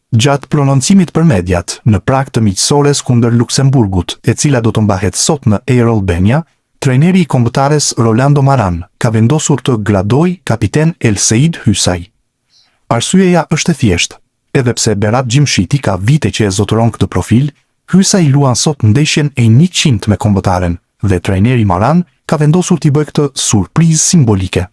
Gjatë prononcimit për mediat, në prag të miqësores kundër Luksemburgut, e cila do të mbahet sot në Air Albania, trajneri i kombëtares Rolando Maran ka vendosur të gradoj kapiten El Seid Hysaj. Arsyeja është e thjeshtë, edhe pse Berat Gjimshiti ka vite që e zotëron këtë profil, Hysaj luan sot ndeshjen e 100 me kombëtaren dhe trajneri Maran ka vendosur t'i bëjë këtë surprizë simbolike.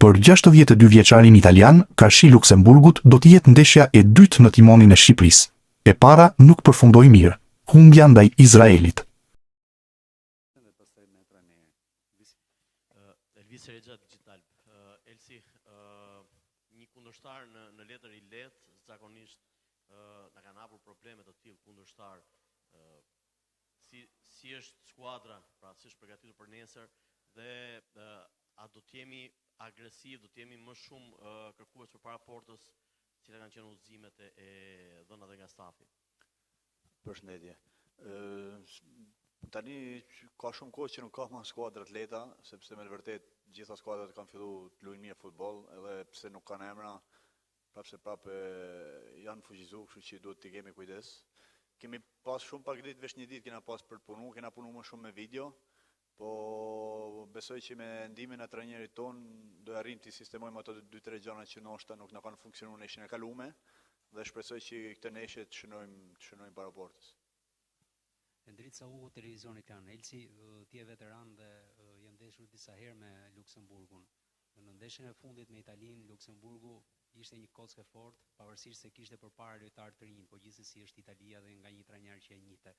Për 62 vjeçarin italian, Karshi Luksemburgut do të jetë ndeshja e dytë në timonin e Shqipërisë. E para nuk përfundoi mirë, humbja ndaj Izraelit. Elvis Regja Digital. Elsi, një kundërshtar në letër i lehtë, zakonisht na kanë hapur probleme të tillë kundërshtar. Si është skuadra, pra si është përgatitur për nesër dhe a do të jemi agresiv, do të jemi më shumë kërkues përpara portës, cilat kanë qenë udhëzimet e dhëna dhe nga stafi. Përshëndetje. Tani ka shumë kohë që nuk ka më skuadra të lehta, sepse me të vërtet gjitha skuadrat kanë filluar të luajnë mirë futboll, edhe pse nuk kanë emra, prapë janë fuqizuar, kështu që duhet të kemi kujdes. Kemi pas shumë pak ditë, veç një ditë kena pas për të punu, kena punu më shumë me video, po besoj që me ndimin e trajnerit ton do arrim të sistemojmë ato 2-3 gjëra që ndoshta nuk na kanë funksionuar në neshin e kaluar dhe shpresoj që këtë neshe të shënojmë para portës. Endrica Ugo, televizionit janë. Elsi, ti je veteran dhe je ndeshur disa herë me Luksemburgun. Në ndeshjen e fundit me Italinë, Luksemburgu ishte një kockë fort, pavarësisht se kishte përpara lojtarë të rinj, por gjithsesi është Italia dhe nga një trajner që e njihte.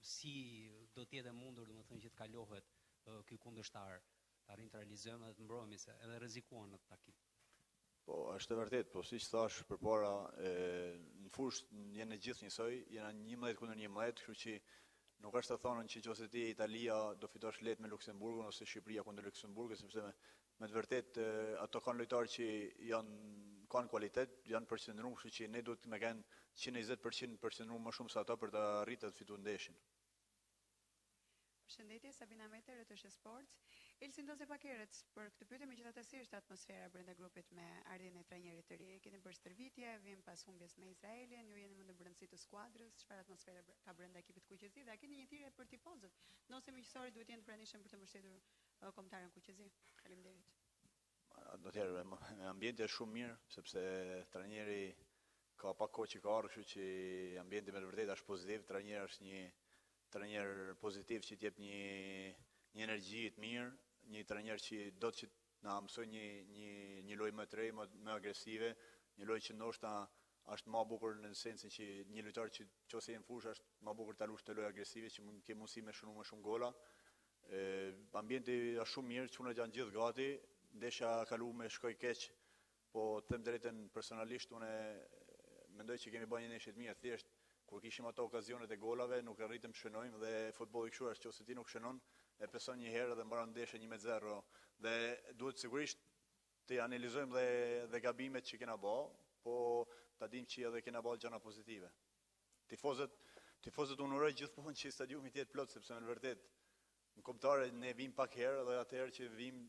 Si do të jetë mundur, domethënë, që të kalohet ky kundërshtar, të arrijnë të realizojmë dhe të mbrojmë se edhe rrezikuan në takim. Po, është e vërtet, po siç thash përpara, në fushë janë gjithë njësoj, janë 11 kundër 11, kështu që nuk është të thonë që nëse ti Italia do fitosh lehtë me Luksemburgun ose Shqipëria kundër Luksemburgut, sepse me të vërtet ato kanë lojtarë që kanë kualitet, janë përqendruar, kështu që ne duhet me kanë 120% përqendruar më shumë se ata për të arritur të fitojnë ndeshin. Përshëndetje, Sabina Mete, RTS Sports. Elsi ndose pak herët për këtë pyetje, megjithatë si është atmosfera brenda grupit me ardhjen e trajnerit të ri? Keni bërë stërvitje, vjen pas humbjes me Izraelin, ju jeni më në brendësi të skuadrës, çfarë atmosfere ka brenda ekipit Kuqezi dhe a keni një thirrje për tifozët? Nëse miqësorët duhet jenë të pranishëm për të mbështetur kombëtaren Kuqezi. Faleminderit. Atëherë, ambienti është shumë mirë, sepse trajneri ka pak kohë që ka ardhur, kështu që ambienti me të vërtetë është pozitiv, trajneri është një trajner pozitiv që t'jep një energji të mirë, një trajner që do të na mësoj një lojë më të re, më agresive, një lojë që ndoshta është më bukur në sensin që një lojtar që nëse jeni fushë është më bukur ta lush të lojë agresive që mund të kemë mundësi me shënuar më shumë gola. Ambienti është shumë mirë, çunat janë gjithë gati, ndeshja kaluar me shkoi keq, po të them drejtën personalisht unë mendoj që kemi bërë një ndeshje të mirë, thjesht kur kishim ato okazionet e golave, nuk arritëm të shënojmë dhe futbolli kështu është, nëse ti nuk shënon, e peson një herë dhe mbaron ndeshjen 1-0 dhe duhet sigurisht të analizojmë dhe gabimet që kena bë, po ta dimë që edhe kena bërë gjëra pozitive. Tifozët unë uroj gjithmonë që stadiumi të jetë plot, sepse në vërtet në kombëtare ne vim pak herë dhe atëherë që vim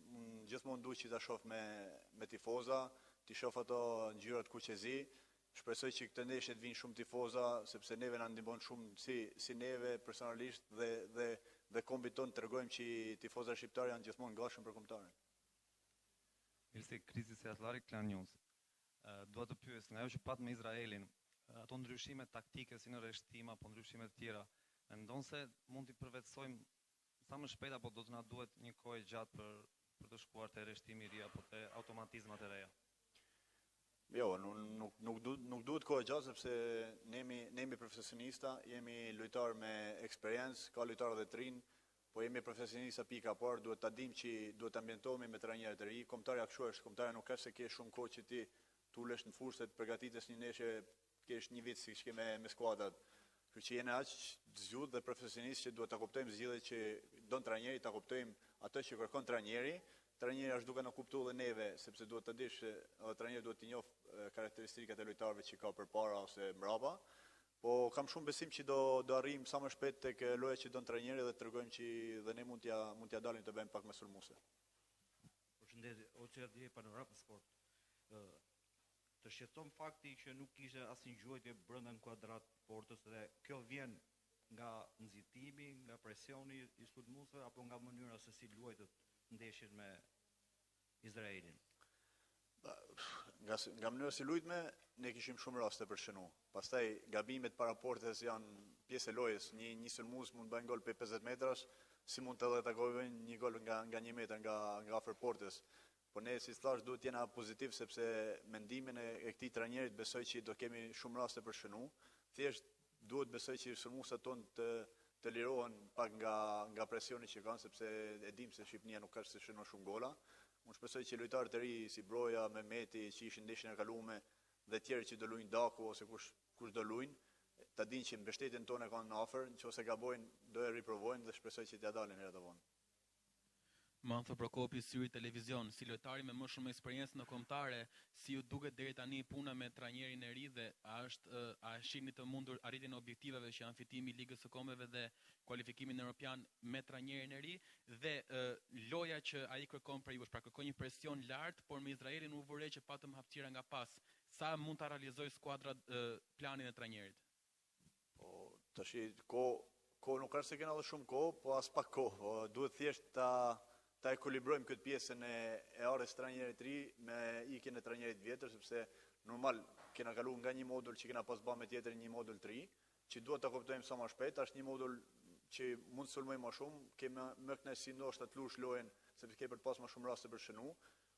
gjithmonë duhet që ta shoh me tifoza, ti shoh ato ngjyrat Kuqezi. Shpresoj që këtë ndeshje të vinë shumë tifoza, sepse neve na ndihmon shumë si neve personalisht dhe kombit ton tregojmë që tifozat shqiptar janë gjithmonë gatshëm për kombëtarin. Elsi Krizi se Atlari Klan News. Dua të pyes, nga ajo që pat me Izraelin, ato ndryshime taktike si në rreshtim apo ndryshime të tjera, mendon se mund t'i përvetsojmë sa më shpejt apo do të na duhet një kohë gjatë për të shkuar te rreshtimi i ri apo te automatizmat e reja? Jo, nuk duhet kohë gjatë, sepse ne jemi profesionista, jemi lojtar me eksperiencë, ka lojtarë dhe të rinj, po jemi profesionista pika parë, duhet ta dimë që duhet të ambientohemi me trajnerë të ri. Kombëtarja kështu është, kombëtarja nuk ka se ke shumë kohë që ti tulesh në fushë se të përgatites një ndeshje, kesh një vit siç ke me skuadrat. Kështu që jeni aq zgjudh dhe profesionist që duhet ta kuptojmë zgjidhjet që don trajneri, ta kuptojmë atë që kërkon trajneri. Trajneri është duke na kuptuar dhe neve, sepse duhet të dish se trajneri duhet të njoh karakteristikat e lojtarëve që ka përpara ose mbrapa. Po kam shumë besim që do arrijm sa më shpejt tek loja që don trajneri dhe tregojmë që dhe ne mund t'ja dalim të bëjmë pak më sulmuese. Përshëndetje, Oçi Adi, Panorama Sport. Të shqetëson fakti që nuk kishte asnjë gjuajtje brenda në kuadrat portës dhe kjo vjen nga nxitimi, nga presioni i sulmuesve apo nga mënyra se si luajtët ndeshjen me Izraelin. Nga mënyra si lujtme, ne kishim shumë raste për shënu. Pastaj gabimet para portës janë pjesë e lojës. Një sulmues mund bëjnë gol për 50 metrash, si mund të edhe takojnë një gol nga 1 metër nga afër portës. Po ne, si thash, duhet jena pozitiv sepse mendimin e këtij trajnerit besoj që do kemi shumë raste për shënu. Thjesht duhet besoj që sulmuesat tonë të lirohen pak nga presioni që kanë, sepse e dim se Shqipënia nuk ka se shënon shumë gola. Unë shpresoj që lojtarët e ri si Broja, Mehmeti, që ishin ndeshjen e kaluame dhe tjerë që do luajnë Daku ose kush do luajnë, ta dinë që mbështetjen tonë kanë afër, nëse gabojnë do e riprovojnë dhe shpresoj që t'ia dalin herë të vonë. Mantho Prokopi, Syri Televizion, si lojtari me më shumë eksperiencë në kombëtare, si ju duket deri tani puna me trajnerin e ri dhe a shihni të mundur arritjen e objektiveve që janë fitimi i Ligës së Kombeve dhe kualifikimin europian me trajnerin e ri dhe loja që ai kërkon për jush, pra kërkon një presion lart, por me Izraelin u vëre që patëm hapësira nga pas. Sa mund ta realizojë skuadra planin e trajnerit? Po tash ko nuk ka se kena edhe shumë kohë, po as pak kohë. Po duhet thjesht ta ekuilibrojmë këtë pjesën e ardhes trajnerit ri me ikjen e trajnerit vjetër, sepse normal kena kaluar nga një modull që kena pas bërë me tjetër një modull 3, që duhet ta kuptojmë sa më shpejt, është një modull që mund të sulmojmë më shumë, kemi më kënaqësi ndoshta të lush lojën, sepse ke për të pas më shumë raste për shënu.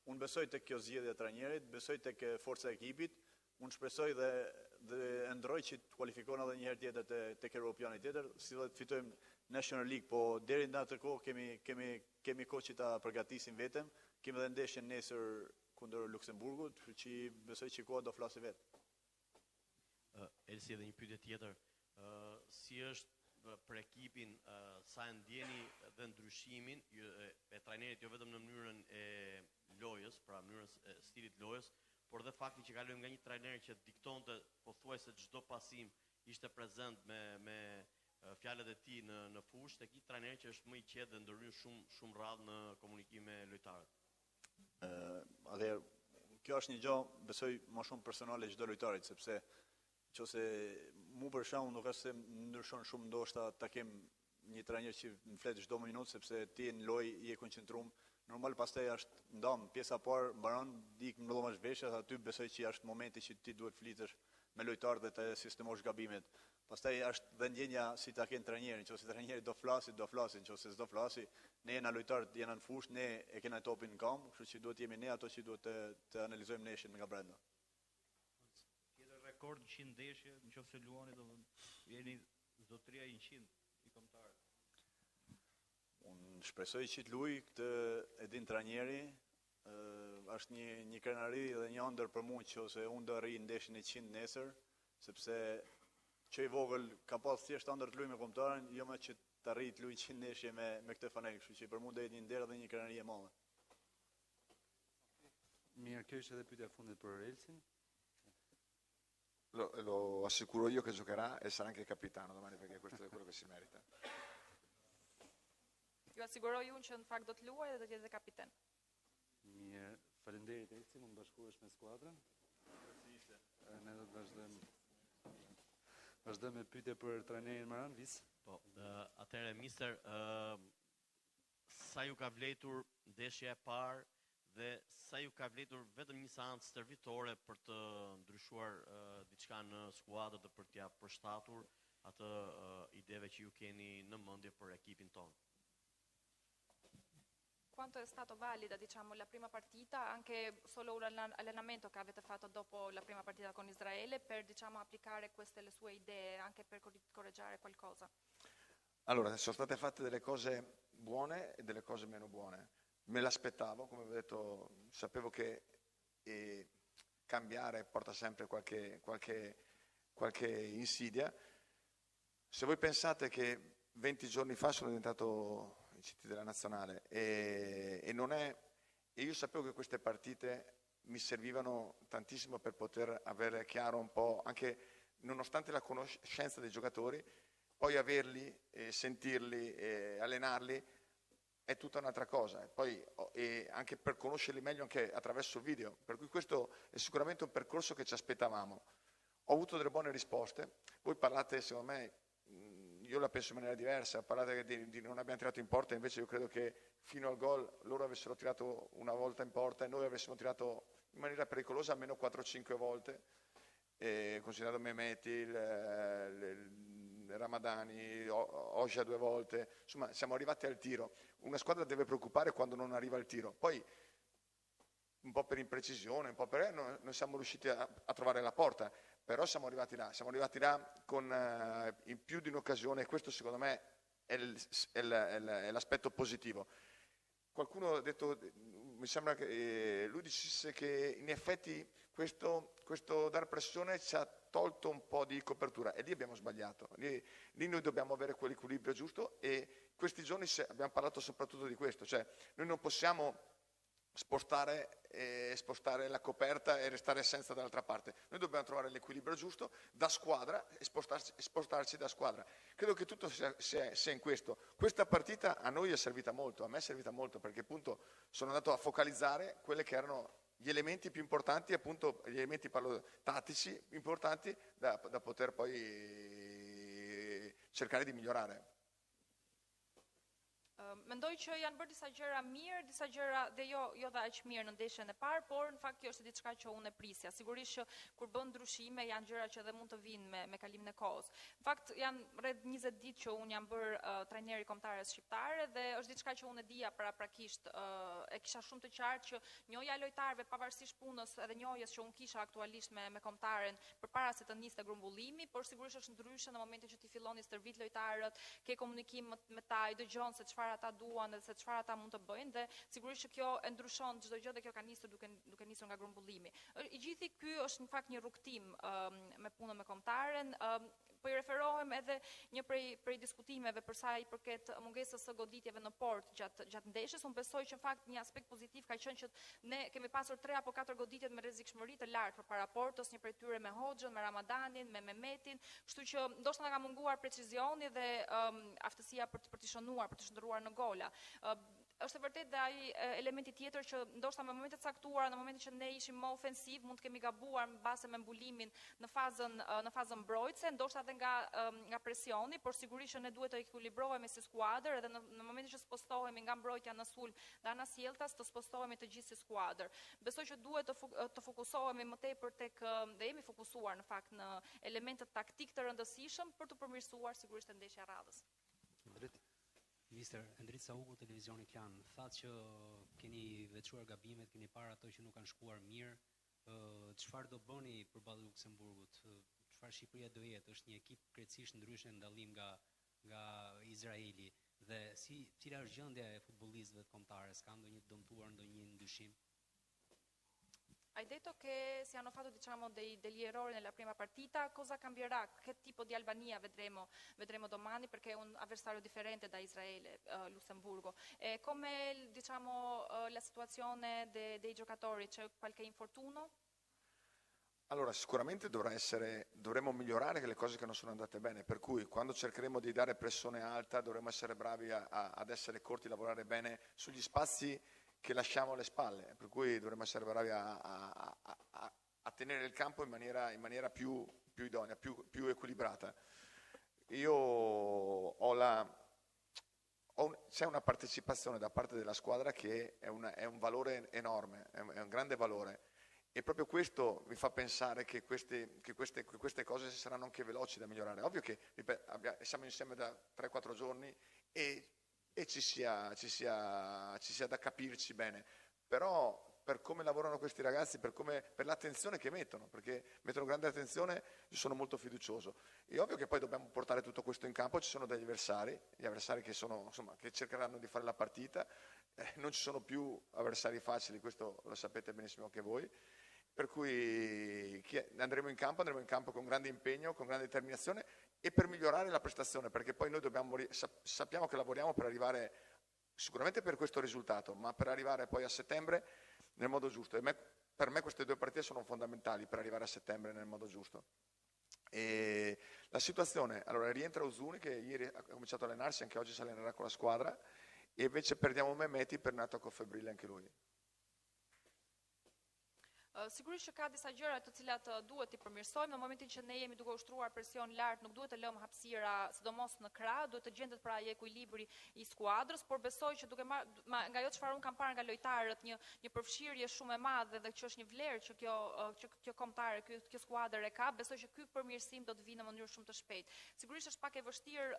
Unë besoj tek kjo zgjedhje e trajnerit, besoj tek forca e ekipit. Unë shpresoj dhe ndroj që të kualifikohen edhe një herë tjetër tek Europiani tjetër, si dhe të fitojmë National League, po deri në atë kohë kemi kohë që ta përgatisim vetëm. Kemi edhe ndeshjen nesër kundër Luksemburgut, që besoj që koha do flasë vetë. Elsi, edhe një pyetje tjetër. Si është për ekipin, sa e ndjeni dhe ndryshimin e trajnerit jo vetëm në mënyrën e lojës, pra mënyrën e stilit lojës, por dhe fakti që kalojmë nga një trajner që diktonte pothuajse çdo pasim ishte prezent me fjalët e tij në fushë, tek një trajner që është më i qetë dhe ndërhyn shumë rradh në komunikim me lojtarët. Kjo është një gjë, besoj, më shumë personale çdo lojtarit, sepse nëse mu për shembull nuk është se ndryshon shumë, ndoshta ta kem një trajner që më flet çdo minutë, sepse ti në lojë je koncentruar. Normal pastaj është ndam, pjesa e parë mbaron, dik mbyllomash veshët, aty besoj që është momenti që ti duhet flitesh me lojtarët dhe të sistemosh gabimet. Pastaj është dhe ndjenja si ta ken trajnerin, nëse trajneri do flasi, nëse s'do flasi, ne jena lojtarët, jena në fushë, ne e kena topin në kamp, kështu që duhet jemi ne ato që duhet të analizojmë ndeshjen nga brenda. Tjetër rekord 100 ndeshje, nëse luani do jeni zotëria 100 i kombëtarëve. Unë shpresoj që të luaj këtë e din trajneri, është një krenari dhe një ëndër për mua që unë do rri ndeshjen e 100 nesër, sepse që i vogël ka pas thjesht ëndër të luaj me kombëtarin, jo më që të arrijë të luaj 100 ndeshje me këtë fanel, kështu që për mua do jetë një nder dhe një krenari e madhe. Mirë, kjo ishte edhe pyetja e fundit për Elsin. Lo assicuro io che giocherà e sarà anche capitano domani, perché questo è quello che si merita. Ju asiguroj unë që në fakt do të luaj dhe do të jetë kapiten. Mirë, faleminderit Elsi, mund bashkohesh me skuadrën. Ne do të vazhdojmë me pyetje për trajnerin Maran, Vis. Po, atëherë mister, sa ju ka vletur ndeshja e parë dhe sa ju ka vletur vetëm një seancë stërvitore për të ndryshuar diçka në skuadër dhe për t'ia përshtatur atë ideve që ju keni në mendje për ekipin tonë? Quanto è stato valida, diciamo, la prima partita, anche solo un allenamento che avete fatto dopo la prima partita con Israele, per, diciamo, applicare queste le sue idee, anche per correggiare qualcosa? Allora, sono state fatte delle cose buone e delle cose meno buone. Me l'aspettavo, come ho detto, sapevo che cambiare porta sempre qualche insidia. Se voi pensate che 20 giorni fa sono diventato il CT della nazionale e io sapevo che queste partite mi servivano tantissimo per poter avere chiaro un po', anche nonostante la conoscenza dei giocatori, poi averli, sentirli, allenarli è tutta un'altra cosa, e anche per conoscerli meglio anche attraverso video, per cui questo è sicuramente un percorso che ci aspettavamo. Ho avuto delle buone risposte, voi parlate, secondo me, io la penso in maniera diversa, parlate di non abbiamo tirato in porta, invece io credo che fino al gol loro avessero tirato una volta in porta e noi avessimo tirato in maniera pericolosa almeno 4-5 volte, considerato Mehmeti, Ramadani, Osha 2 volte, insomma siamo arrivati al tiro. Una squadra deve preoccupare quando non arriva al tiro, poi un po' per imprecisione, un po' per non siamo riusciti a trovare la porta, però siamo arrivati là con in più di un'occasione, e questo secondo me è l'aspetto positivo. Qualcuno ha detto, mi sembra che lui dicesse che in effetti questo dar pressione ci ha tolto un po' di copertura, e lì abbiamo sbagliato, lì noi dobbiamo avere quell'equilibrio giusto, e questi giorni abbiamo parlato soprattutto di questo, cioè noi non possiamo spostare la coperta e restare senza dall'altra parte. Noi dobbiamo trovare l'equilibrio giusto da squadra e spostarci da squadra. Credo che tutto sia in questo. Questa partita a noi è servita molto, a me è servita molto, perché appunto sono andato a focalizzare quelli che erano gli elementi più importanti, appunto gli elementi tattici importanti da poter poi cercare di migliorare. Mendoj që janë bërë disa gjëra mirë, disa gjëra dhe jo dha aq mirë në ndeshjen e parë, por në fakt kjo është diçka që unë e prisja. Sigurisht që kur bën ndryshime janë gjëra që edhe mund të vinë me kalimin e kohës. Në fakt janë rreth 20 ditë që unë jam bërë trajneri kombëtares shqiptare, dhe është diçka që unë e dija paraprakisht, e kisha shumë të qartë që njohja e lojtarëve pavarësisht punës edhe njohjes që unë kisha aktualisht me kombëtaren përpara se të niste grumbullimi, por sigurisht është ndryshe në momentin që ti filloni stërvit lojtarët, ke komunikim me ta, i dëgjon se çfarë ata duan dhe se çfarë ata mund të bëjnë, dhe sigurisht që kjo e ndryshon çdo gjë, dhe kjo ka nisur duke nisur nga grumbullimi. I gjithi ky është në fakt një rrugtim me punën me kombëtaren. Po i referohem edhe një prej diskutimeve për sa i përket mungesës së goditjeve në port gjatë ndeshjes. Unë besoj që në fakt një aspekt pozitiv ka qenë që ne kemi pasur 3 apo 4 goditjet me rrezikshmëri të lartë përpara portës, një prej tyre me Hoxhën, me Ramadanin, me Mehmetin, kështu që ndoshta na ka munguar precizioni dhe aftësia për të shënuar, për të shndërruar në gola. Është e vërtet dhe ai elementi tjetër që ndoshta në momente të caktuara, në momentin që ne ishim më ofensiv, mund të kemi gabuar mbase me mbulimin në fazën mbrojtëse, ndoshta edhe nga presioni, por sigurisht që ne duhet të ekuilibrohemi si skuadër, edhe në momentin që spostohemi nga mbrojtja në sulm dhe ana sjelltas, të spostohemi të gjithë si skuadër. Besoj që duhet të fokusohemi më tepër tek, dhe jemi fokusuar në fakt në elementet taktik të rëndësishëm për të përmirësuar sigurisht ndeshja radhës. Mister Endrit Saugu, televizioni Klan, thatë që keni veçuar gabimet, keni parë ato që nuk kanë shkuar mirë. Çfarë do bëni përballë Luksemburgut? Çfarë Shqipëria do jetë? Është një ekip krejtësisht ndryshe në dallim nga Izraeli. Dhe cila është gjendja e futbollistëve kombëtarës? Ka ndonjë të dëmtuar, ndonjë ndryshim? Hai detto che si hanno fatto degli errori nella prima partita, cosa cambierà? Che tipo di Albania vedremo domani, perché è un avversario differente da Israele, Lussemburgo. E come la situazione dei giocatori, c'è qualche infortunio? Allora, sicuramente dovremo migliorare le cose che non sono andate bene, per cui quando cercheremo di dare pressione alta dovremo essere bravi ad essere corti, lavorare bene sugli spazi che lasciamo alle spalle, per cui dovremmo essere bravi a tenere il campo in maniera più idonea, più equilibrata. C'è una partecipazione da parte della squadra che è un valore enorme, è un grande valore, e proprio questo mi fa pensare che queste cose saranno anche veloci da migliorare. Ovvio che siamo insieme da 3-4 giorni e ci sia da capirci bene, però per come lavorano questi ragazzi, per l'attenzione che mettono, perché mettono grande attenzione, io sono molto fiducioso. È ovvio che poi dobbiamo portare tutto questo in campo, ci sono degli avversari, gli avversari che cercheranno di fare la partita, non ci sono più avversari facili, questo lo sapete benissimo anche voi, per cui andremo in campo con grande impegno, con grande determinazione, e per migliorare la prestazione, perché poi noi sappiamo che lavoriamo per arrivare sicuramente per questo risultato, ma per arrivare poi a settembre nel modo giusto. E per me queste 2 partite sono fondamentali per arrivare a settembre nel modo giusto. E la situazione, allora rientra Uzuni che ieri ha cominciato a allenarsi, anche oggi si allenerà con la squadra, e invece perdiamo Mehmeti per una tocco febbrile anche lui. Sigurisht që ka disa gjëra të cilat duhet i përmirësojmë në momentin që ne jemi duke ushtruar presion lart, nuk duhet të lëmë hapësira, sidomos në krah, duhet të gjendet pra ekuilibri i skuadrës, por besoj që duke nga ajo çfarë un kam parë nga lojtarët, një përfshirje shumë e madhe dhe që është një vlerë që kjo kombëtare, kjo skuadër e ka, besoj që ky përmirësim do të vinë në mënyrë shumë të shpejtë. Sigurisht është pak e vështirë,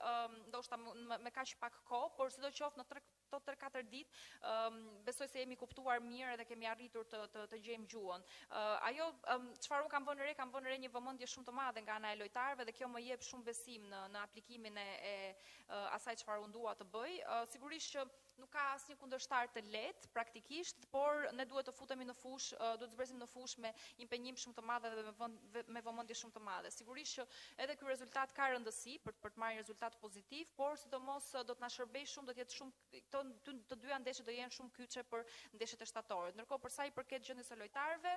ndoshta me kaq pak kohë, por sidoqoftë në 3-4 ditë, besoj se jemi kuptuar mirë dhe kemi arritur të gjejmë gjuhën. Ajo çfarë un kam vënë re një vëmendje shumë të madhe nga ana e lojtarëve dhe kjo më jep shumë besim në aplikimin e asaj çfarë un dua të bëj. Sigurisht që nuk ka asnjë kundërshtar të lehtë praktikisht, por ne duhet të futemi në fushë, duhet të zbresim në fushë me impenjim shumë të madh dhe me vëmendje shumë të madhe. Sigurisht që edhe ky rezultat ka rëndësi për të marrë një rezultat pozitiv, por sidomos do të na shërbejë shumë, do të jetë shumë të dyja ndeshjet do jenë shumë kyçe për ndeshjet e shtatorit. Ndërkohë për sa i përket gjendjes së lojtarëve,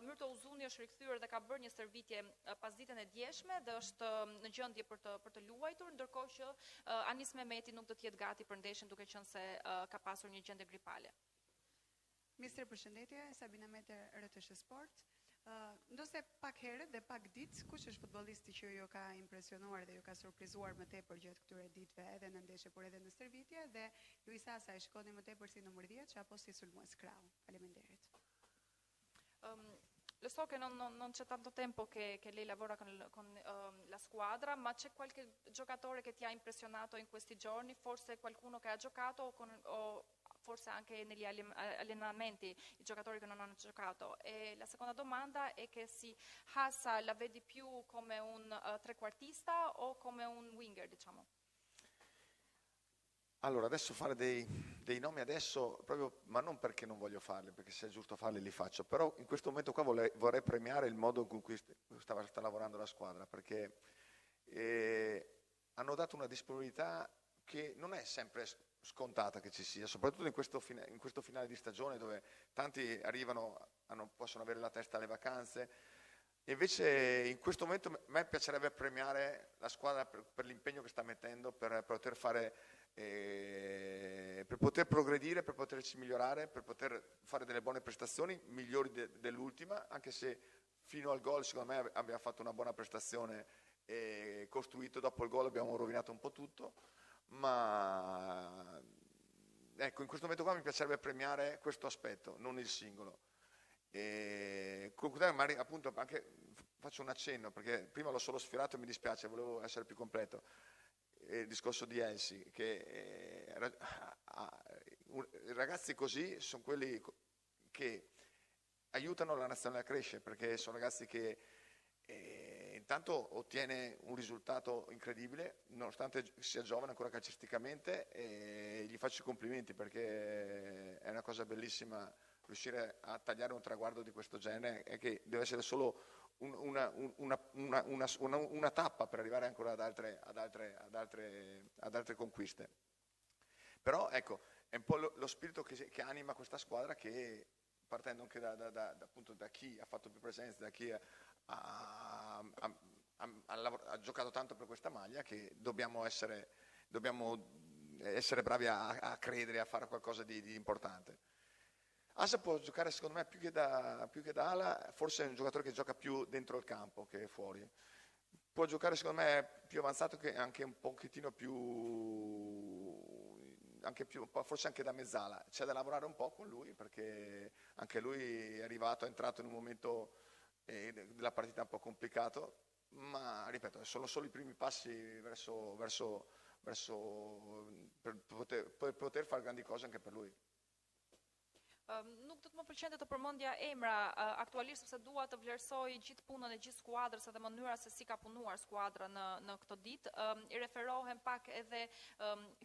Myrto Uzuni është rikthyer dhe ka bërë një stërvitje pas ditën e djeshme dhe është në gjendje për të luajtur, ndërkohë që Anis Mehmeti nuk do të jetë gati për ndeshjen duke qenë se ka pasur një gjendje gripale. Ministre, përshëndetje, Sabina Meter, RTS Sport. Ndose pak herët dhe pak ditë, kush është futbollisti që ju ka impresionuar dhe ju ka surprizuar më tepër gjatë këtyre ditëve, edhe në ndeshje por edhe në stërvitje, dhe Luisa sa e shkoni më tepër si numër 10 apo si sulmues krau? Faleminderit. Lo so che non c'è tanto tempo che lei lavora con la squadra, ma c'è qualche giocatore che ti ha impressionato in questi giorni? Forse qualcuno che ha giocato o forse anche negli allenamenti i giocatori che non hanno giocato? E la seconda domanda è che si Hassa la vedi più come un trequartista o come un winger, diciamo? Allora, adesso fare dei nomi adesso, proprio, ma non perché non voglio farli, perché se è giusto farli li faccio, però in questo momento qua vorrei premiare il modo con cui sta lavorando la squadra, perché hanno dato una disponibilità che non è sempre scontata che ci sia, soprattutto in questo finale di stagione dove tanti arrivano, possono avere la testa alle vacanze. E invece in questo momento a me piacerebbe premiare la squadra per l'impegno che sta mettendo, per poter fare, per poter progredire, per poterci migliorare, per poter fare delle buone prestazioni, migliori dell'ultima, anche se fino al gol secondo me abbiamo fatto una buona prestazione e costruito, dopo il gol abbiamo rovinato un po' tutto, ma ecco, in questo momento qua mi piacerebbe premiare questo aspetto, non il singolo. E magari appunto anche faccio un accenno perché prima l'ho solo sfiorato e mi dispiace, volevo essere più completo. Il discorso di Elsi, che i ragazzi così sono quelli che aiutano la nazionale a crescere, perché sono ragazzi che intanto ottiene un risultato incredibile nonostante sia giovane ancora calcisticamente, e gli faccio i complimenti perché è una cosa bellissima riuscire a tagliare un traguardo di questo genere, e che deve essere solo una tappa per arrivare ancora ad altre conquiste. Però ecco, è un po' lo spirito che anima questa squadra, che partendo anche appunto da chi ha fatto più presenza, da chi ha giocato tanto per questa maglia, che dobbiamo essere bravi a credere, a fare qualcosa di importante. Asa può giocare secondo me più che da ala, forse è un giocatore che gioca più dentro il campo che fuori. Può giocare secondo me più avanzato, che anche un pochettino forse anche da mezzala. C'è da lavorare un po' con lui, perché anche lui è entrato in un momento della partita un po' complicato, ma ripeto, sono solo i primi passi per poter fare grandi cose anche per lui. Nuk do të më pëlqente të përmendja emra aktualisht, sepse dua të vlerësoj gjithë punën e gjithë skuadrës dhe mënyra se si ka punuar skuadra në këtë ditë. I referohem pak edhe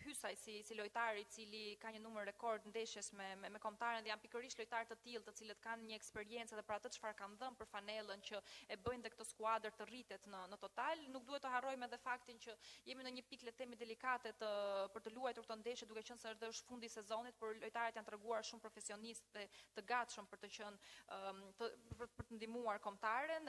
Hysaj si lojtari i cili ka një numër rekord ndeshjes me kombëtaren, dhe janë pikërisht lojtarë të tillë të cilët kanë një eksperiencë edhe për atë çfarë kanë dhënë për fanellën që e bëjnë dhe këtë skuadër të rritet në total. Nuk duhet të harrojmë edhe faktin që jemi në një pikë le të themi delikate për të luajtur këtë ndeshje, duke qenë se është fundi i sezonit, por lojtarët janë treguar shumë profesionistë dhe të gatshëm për të ndihmuar kombëtaren,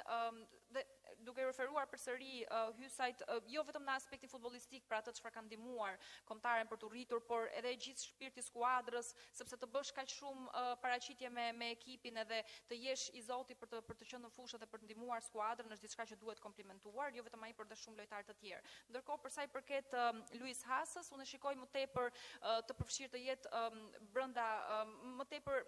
dhe duke referuar përsëri hysajt jo vetëm në aspekti futbollistik për atë çfarë ka ndihmuar kombëtaren për të rritur, por edhe gjithë shpirti skuadrës, sepse të bësh kaq shumë paraqitje me ekipin edhe të jesh i zoti për të qenë në fushë dhe për të ndihmuar skuadrën është diçka që duhet komplimentuar, jo vetëm ai por edhe shumë lojtarë të tjerë. Ndërkohë për sa i përket Luis Hasës, unë shikoj më tepër të përfshirë të jetë brenda më tepër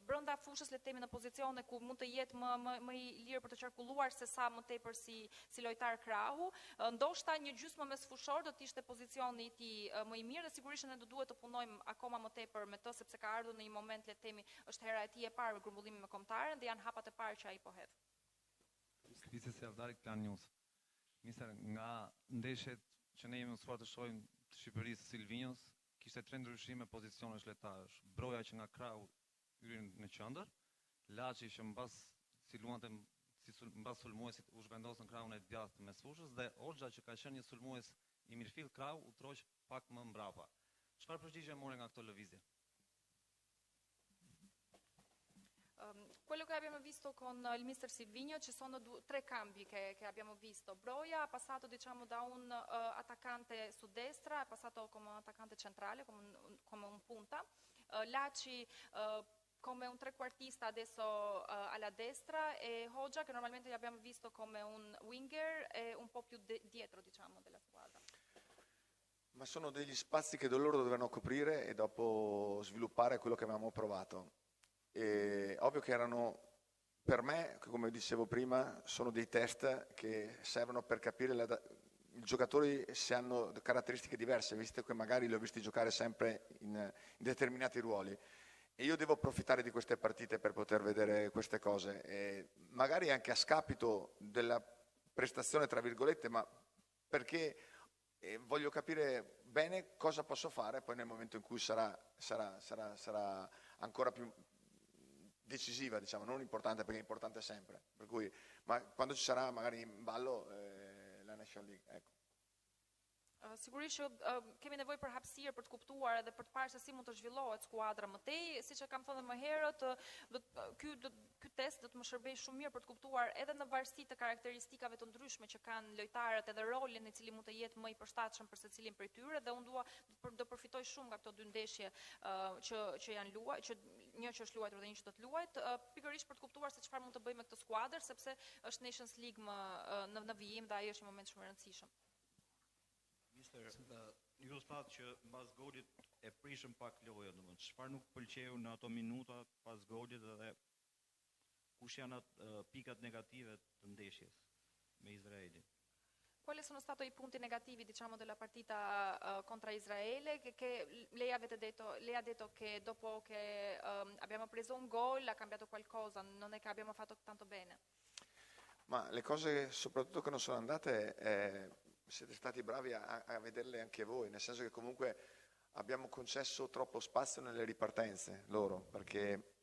brenda fushës, le të themi, në pozicione ku mund të jetë më i lirë për të qarkulluar se sa më tepër si lojtar krahu. Ndoshta një gjysmë mes fushor do të ishte pozicioni i tij më i mirë dhe sigurisht ne do duhet të punojmë akoma më tepër me të sepse ka ardhur në një moment, le të themi, është hera e tij e parë me grumbullimin me kombëtaren dhe janë hapat e parë që ai po hedh. Krizi se Avdari Klan News. Mister, nga ndeshjet që ne jemi mësuar të shohim të Shqipërisë Silvinjos, kishte 3 ndryshime pozicionesh lojtarësh. Broja që nga krahu hyrin në qendër, Laçi që mbas sulmuesit u zhvendos në krahun e djathtë mes fushës dhe Hoxha që ka qenë një sulmues i mirëfill krahu u troq pak më mbrapa. Çfarë përgjigje more nga këto lëvizje? Quello che abbiamo visto con il mister Silvinio ci sono 3 cambi che abbiamo visto. Broja ha passato diciamo da un attaccante su destra, è passato come un attaccante centrale, come un punta. Laci come un trequartista adesso alla destra e Hoxha che normalmente abbiamo visto come un winger e un po' più dietro diciamo della squadra. Ma sono degli spazi che loro dovevano coprire e dopo sviluppare quello che avevamo provato. E ovvio che erano, per me, come dicevo prima, sono dei test che servono per capire i giocatori se hanno caratteristiche diverse, visto che magari li ho visti giocare sempre in determinati ruoli. E io devo approfittare di queste partite per poter vedere queste cose, e magari anche a scapito della prestazione, tra virgolette, ma perché voglio capire bene cosa posso fare poi nel momento in cui sarà ancora più decisiva, diciamo, non importante perché è importante sempre, per cui, ma quando ci sarà magari in ballo la National League, ecco. Sigurisht që kemi nevojë për hapësirë për të kuptuar edhe për të parë se si mund të zhvillohet skuadra më tej, siç e kam thënë më herët, ky test do të më shërbejë shumë mirë për të kuptuar edhe në varësi të karakteristikave të ndryshme që kanë lojtarët edhe rolin i cili mund të jetë më i përshtatshëm për secilin prej tyre dhe unë do përfitoj shumë nga këto 2 ndeshje që janë luajtur, që një që është luajtur dhe një që do të luajt, pikërisht për të kuptuar se çfarë mund të bëjmë me këtë skuadër sepse është Nations League në vijim dhe ai është një moment shumë i rëndësishëm. Ju thatë që mbas golit e prishëm pak lojën, domethënë çfarë nuk pëlqeu në ato minuta pas golit dhe kush janë pikat negative të ndeshjes me Izraelin? Quali sono stati i punti negativi, diciamo, della partita contro Israele? Lei ha detto che dopo che abbiamo preso un gol ha cambiato qualcosa, non è che abbiamo fatto tanto bene. Ma le cose soprattutto che non sono andate siete stati bravi a vederle anche voi, nel senso che comunque abbiamo concesso troppo spazio nelle ripartenze loro, perché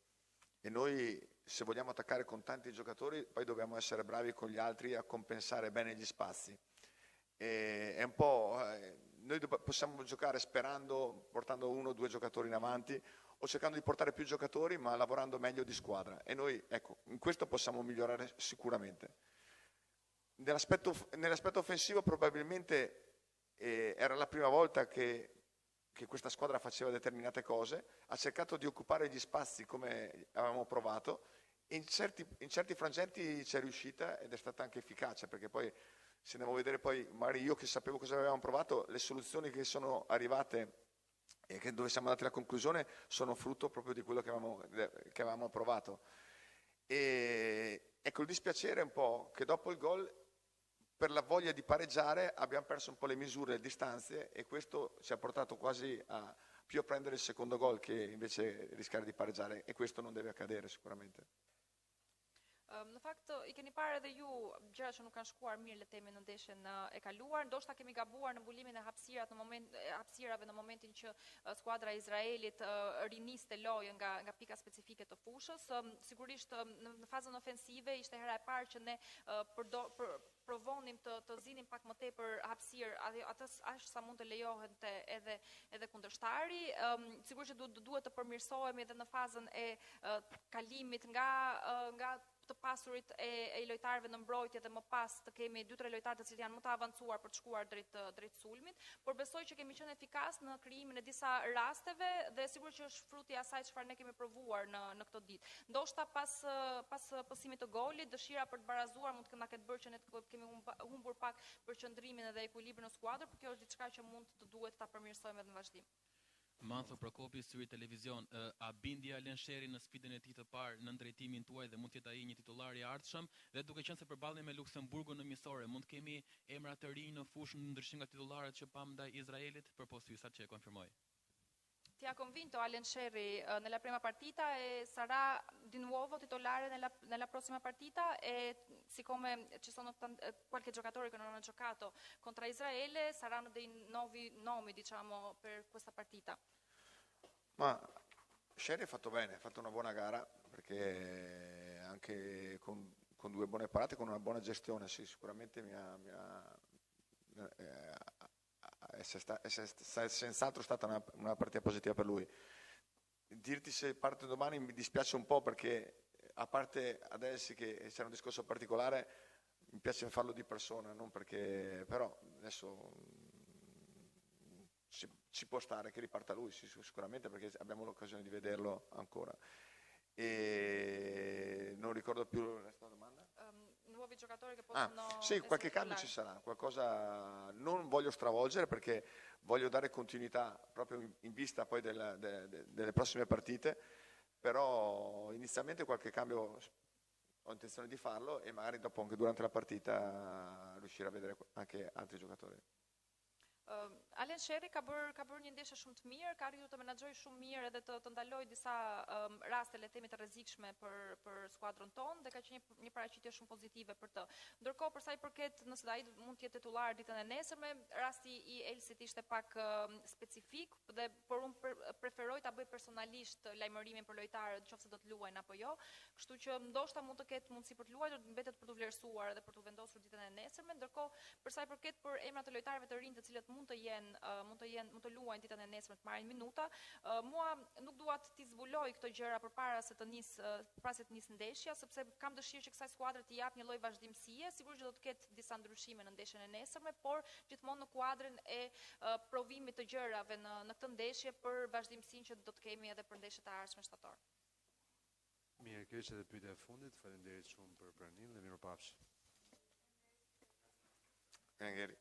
e noi se vogliamo attaccare con tanti giocatori poi dobbiamo essere bravi con gli altri a compensare bene gli spazi. E è un po' noi possiamo giocare sperando, portando 1 o 2 giocatori in avanti o cercando di portare più giocatori ma lavorando meglio di squadra, e noi ecco, in questo possiamo migliorare sicuramente. Nell'aspetto offensivo probabilmente era la prima volta che questa squadra faceva determinate cose, ha cercato di occupare gli spazi come avevamo provato, e in certi frangenti c'è riuscita ed è stata anche efficace, perché poi se andiamo a vedere poi, magari io che sapevo cosa avevamo provato, le soluzioni che sono arrivate e dove siamo andati alla conclusione sono frutto proprio di quello che avevamo provato. E ecco, il dispiacere è un po' che dopo il gol, per la voglia di pareggiare, abbiamo perso un po' le misure, le distanze, e questo ci ha portato quasi più a prendere il secondo gol che invece rischiare di pareggiare, e questo non deve accadere sicuramente. Në fakt i keni parë edhe ju gjëra që nuk kanë shkuar mirë, le të themi, në ndeshjen e kaluar. Ndoshta kemi gabuar në mbulimin e hapësirave në momentin që skuadra e Izraelit riniste lojën nga pika specifike të fushës. Sigurisht në fazën ofensive ishte hera e parë që ne provonim të zinim pak më tepër hapësirë, aq sa mund të lejohet edhe kundërshtari. Sigurisht që duhet të përmirësohemi edhe në fazën e kalimit nga të pasurit e lojtarëve në mbrojtje dhe më pas të kemi 2-3 lojtarë të cilët janë më të avancuar për të shkuar drejt sulmit, por besoj që kemi qenë efikas në krijimin e disa rasteve dhe sigurisht që është fruti i asaj çfarë ne kemi provuar në këtë ditë. Ndoshta pas pësimit të golit, dëshira për të barazuar mund të na ketë bërë që ne kemi humbur pak përqendrimin dhe ekuilibrin në skuadër, por kjo është diçka që mund të duhet ta përmirësojmë edhe në vazhdim. Mantho Prokopi, Syri Televizion, a bindi Alen Sheri në sfidën e tij të parë në drejtimin tuaj dhe mund të jetë ai një titullar i ardhshëm dhe duke qenë se përballemi me Luksemburgun në miqësore, mund të kemi emra të rinj në fushë ndryshim nga titullarët që pam ndaj Izraelit, përposto Ysat që e konfirmoi. Ti ha convinto Alen Sherry nella prima partita e sarà di nuovo titolare nella prossima partita e siccome ci sono qualche giocatore che non hanno giocato contro Israele, saranno dei nuovi nomi, diciamo, per questa partita? Ma Sherry ha fatto bene, ha fatto una buona gara perché anche con 2 buone parate, con una buona gestione, sì, sicuramente è senz'altro stata una partita positiva per lui. Dirti se parte domani mi dispiace un po' perché a parte adesso che c'è un discorso particolare mi piace farlo di persona, non perché però adesso ci può stare che riparta lui, sì, sicuramente perché abbiamo l'occasione di vederlo ancora. E non ricordo più la resto della domanda. Nuovi giocatori che possono sì, qualche cambio ci sarà, qualcosa non voglio stravolgere perché voglio dare continuità proprio in vista poi delle prossime partite, però inizialmente qualche cambio ho intenzione di farlo e magari dopo anche durante la partita riuscire a vedere anche altri giocatori. Alen Sherry ka bërë një ndeshje shumë të mirë, ka arritur të menaxhojë shumë mirë edhe të ndalojë disa raste le të themi të rrezikshme për skuadrën tonë dhe ka qenë një paraqitje shumë pozitive për të. Ndërkohë për sa i përket nëse ai mund të jetë titullar ditën e nesërme, rasti i Elsit ishte pak specifik dhe por unë preferoj ta bëj personalisht lajmërimin për lojtarët nëse do të luajnë apo jo, kështu që ndoshta mund të ketë mundësi për të luajtur, mbetet për të vlerësuar dhe për të vendosur ditën e nesërme, ndërkohë për sa i përket për emrat e lojtarëve të rinj të cilët mund të luajnë ditën e nesërme të marrin minuta. Mua nuk dua të zbuloj këto gjëra përpara se të nis ndeshja, sepse kam dëshirë që kësaj skuadre të jap një lloj vazhdimësie. Sigurisht që do të ketë disa ndryshime në ndeshjen e nesërme, por gjithmonë në kuadrin e provimit të gjërave në këtë ndeshje për vazhdimësinë që do të kemi edhe për ndeshjet e ardhshme shtator. Mirë, kjo ishte edhe pyetja e fundit. Faleminderit shumë për pranimin dhe mirupafshim. Angeli.